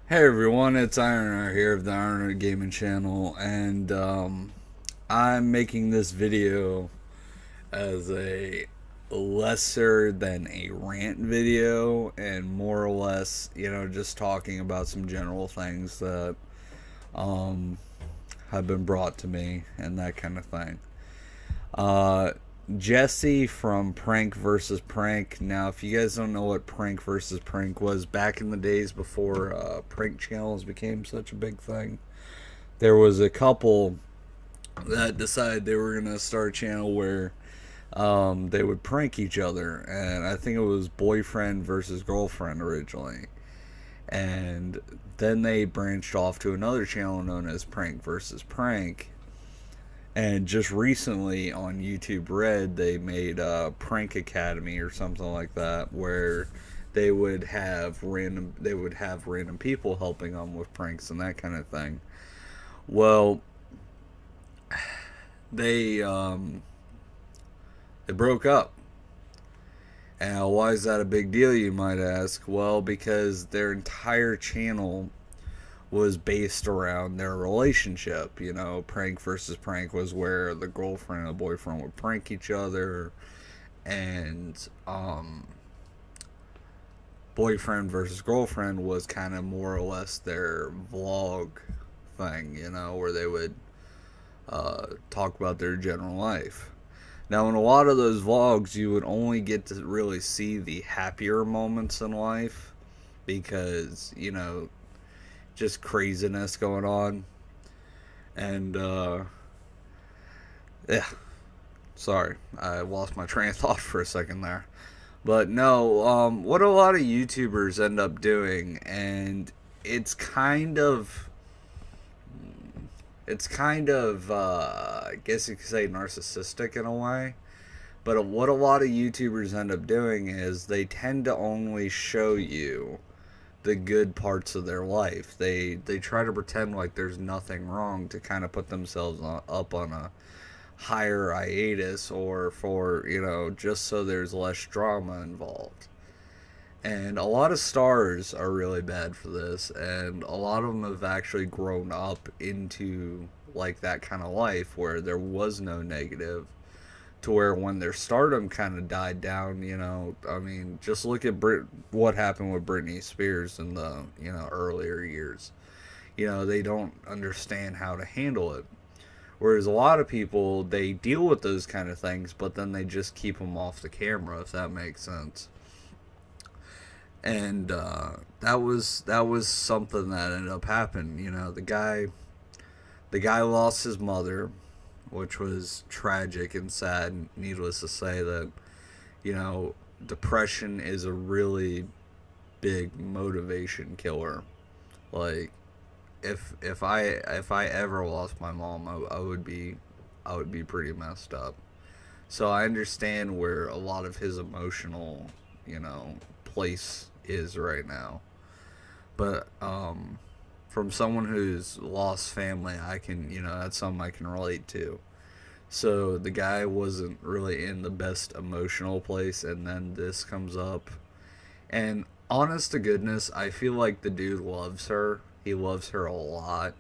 Hey everyone, it's Iron here of the Iron Gaming channel, and I'm making this video as a lesser than a rant video, and more or less, just talking about some general things that um, have been brought to me and that kind of thing. Uh, Jesse from Prank versus Prank. Now, if you guys don't know what Prank versus Prank was, back in the days before prank channels became such a big thing, there was a couple that decided they were going to start a channel where they would prank each other. And I think it was boyfriend versus girlfriend originally. And then they branched off to another channel known as Prank versus Prank. And just recently on YouTube Red, they made a Prank Academy or something like that, where they would have random people helping them with pranks and that kind of thing. Well, they they broke up. And why is that a big deal, you might ask? Well, because their entire channel was based around their relationship. Prank versus prank was where the girlfriend and the boyfriend would prank each other, and boyfriend versus girlfriend was kind of more or less their vlog thing, where they would talk about their general life. Now, in a lot of those vlogs, you would only get to really see the happier moments in life because, just craziness going on. And, yeah, sorry, I lost my train of thought for a second there. But no, what a lot of YouTubers end up doing, and it's kind of, I guess you could say narcissistic in a way. But what a lot of YouTubers end up doing is they tend to only show you the good parts of their life. They try to pretend like there's nothing wrong to kind of put themselves up on a higher hiatus, or for, just so there's less drama involved. And a lot of stars are really bad for this, and a lot of them have actually grown up into like that kind of life where there was no negative, to where when their stardom kind of died down, I mean, just look at what happened with Britney Spears in the, earlier years. They don't understand how to handle it. Whereas a lot of people, they deal with those kind of things, but then they just keep them off the camera, if that makes sense. And that was something that ended up happening. The guy lost his mother, which was tragic and sad. Needless to say that, you know, depression is a really big motivation killer. Like, if I ever lost my mom, I would be pretty messed up. So I understand where a lot of his emotional, place is right now. But from someone who's lost family, I can, that's something I can relate to. So the guy wasn't really in the best emotional place, and then this comes up. And honest to goodness, I feel like the dude loves her. He loves her a lot.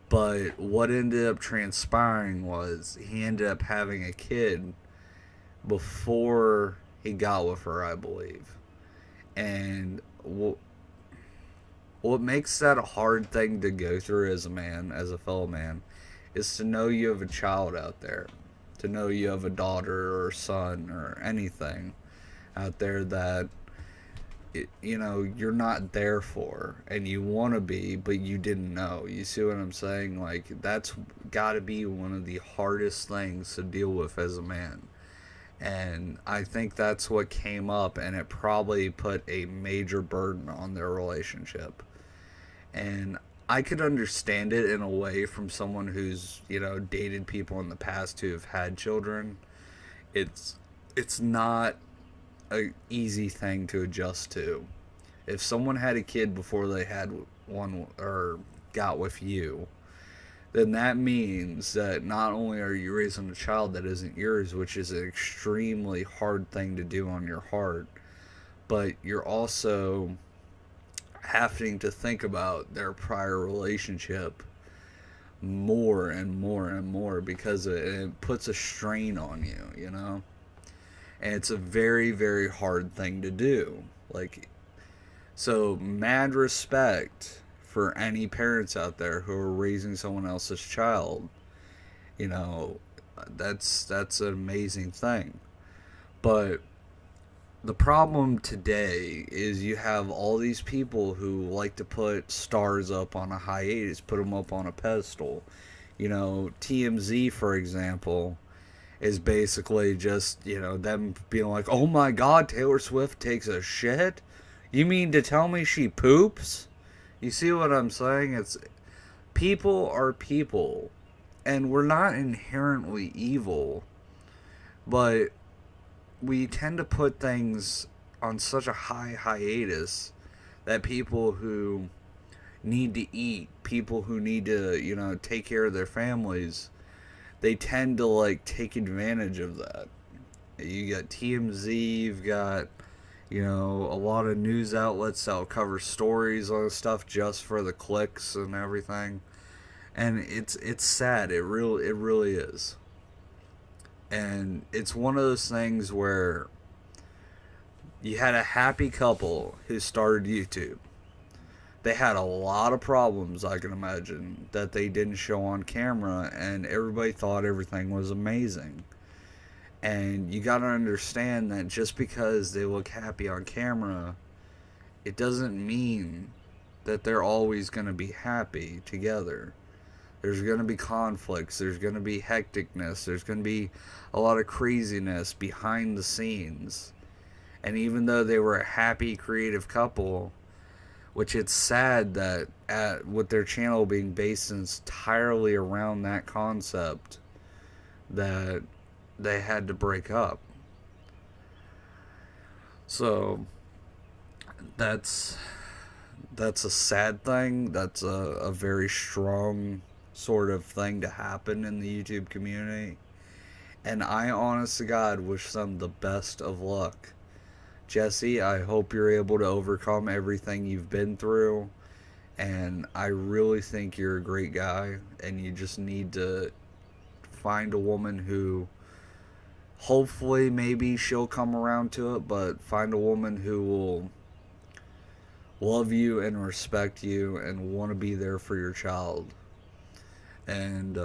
But what ended up transpiring was he ended up having a kid before he got with her, I believe. And what makes that a hard thing to go through as a man, as a fellow man, is to know you have a child out there, to know you have a daughter or son or anything out there that you're not there for, and you want to be, but you didn't know. You see what I'm saying? Like, that's got to be one of the hardest things to deal with as a man. And I think that's what came up, and it probably put a major burden on their relationship. And I could understand it in a way from someone who's, dated people in the past who have had children. It's not a easy thing to adjust to. If someone had a kid before they had one or got with you, then that means that not only are you raising a child that isn't yours, which is an extremely hard thing to do on your heart, but you're also having to think about their prior relationship more and more and more because it puts a strain on you, you know? And it's a very, very hard thing to do. Like, so mad respect for any parents out there who are raising someone else's child. You know, that's an amazing thing. But the problem today is you have all these people who like to put stars up on a hiatus, put them up on a pedestal. You know, TMZ, for example, is basically just, you know, them being like, oh my god, Taylor Swift takes a shit? You mean to tell me she poops? You see what I'm saying? It's people are people, and we're not inherently evil, but we tend to put things on such a high hiatus that people who need to eat, people who need to, you know, take care of their families, they tend to like take advantage of that. You got TMZ, you've got, you know, a lot of news outlets that'll cover stories on stuff just for the clicks and everything. And it's sad. It really is. And it's one of those things where you had a happy couple who started YouTube. They had a lot of problems, I can imagine, that they didn't show on camera, and everybody thought everything was amazing. And you gotta understand that just because they look happy on camera, it doesn't mean that they're always gonna be happy together. There's going to be conflicts. There's going to be hecticness. There's going to be a lot of craziness behind the scenes. And even though they were a happy, creative couple, which it's sad that with their channel being based entirely around that concept, that they had to break up. So that's a sad thing. That's a very strong sort of thing to happen in the YouTube community. And I, honest to God, wish them the best of luck. Jesse, I hope you're able to overcome everything you've been through. And I really think you're a great guy. And you just need to find a woman who, hopefully, maybe she'll come around to it, but find a woman who will love you and respect you and want to be there for your child. And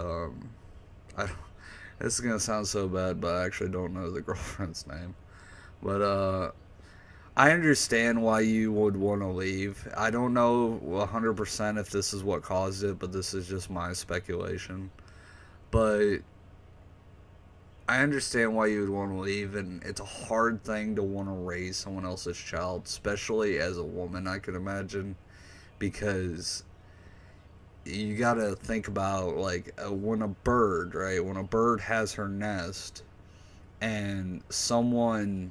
this is gonna sound so bad, but I actually don't know the girlfriend's name. But I understand why you would want to leave. I don't know 100% if this is what caused it, but this is just my speculation. But I understand why you would want to leave, and it's a hard thing to want to raise someone else's child, especially as a woman, I could imagine, because you gotta think about, like, when a bird, right, when a bird has her nest and someone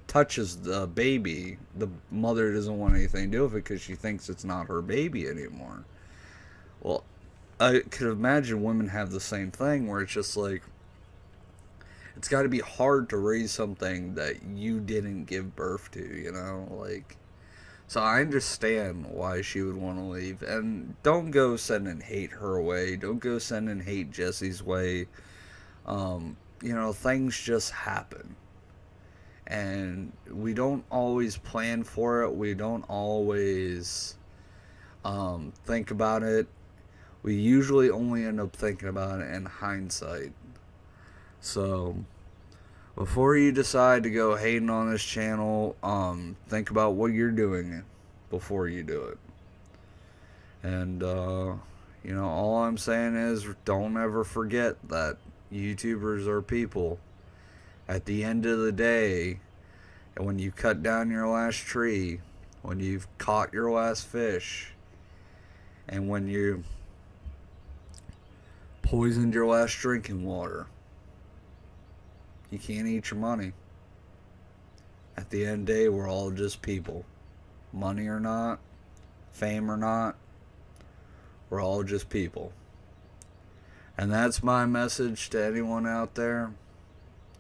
touches the baby, the mother doesn't want anything to do with it because she thinks it's not her baby anymore. Well, I could imagine women have the same thing where it's just like, it's got to be hard to raise something that you didn't give birth to, you know, like. So I understand why she would want to leave. And don't go sending hate her way. Don't go sending hate Jesse's way. You know, things just happen. And we don't always plan for it. We don't always think about it. We usually only end up thinking about it in hindsight. So before you decide to go hating on this channel, think about what you're doing before you do it. And, you know, all I'm saying is don't ever forget that YouTubers are people. At the end of the day, when you cut down your last tree, when you've caught your last fish, and when you poisoned your last drinking water, you can't eat your money. At the end of the day, we're all just people. Money or not, fame or not, we're all just people. And that's my message to anyone out there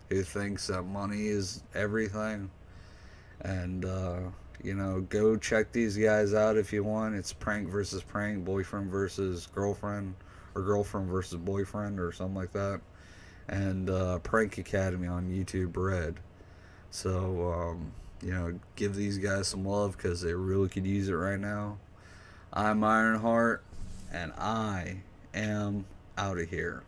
who thinks that money is everything. And You know, go check these guys out if you want. It's prank versus prank, boyfriend versus girlfriend, or girlfriend versus boyfriend, or something like that. And Prank Academy on YouTube Red. So, you know, give these guys some love because they really could use it right now. I'm Ironheart, and I am out of here.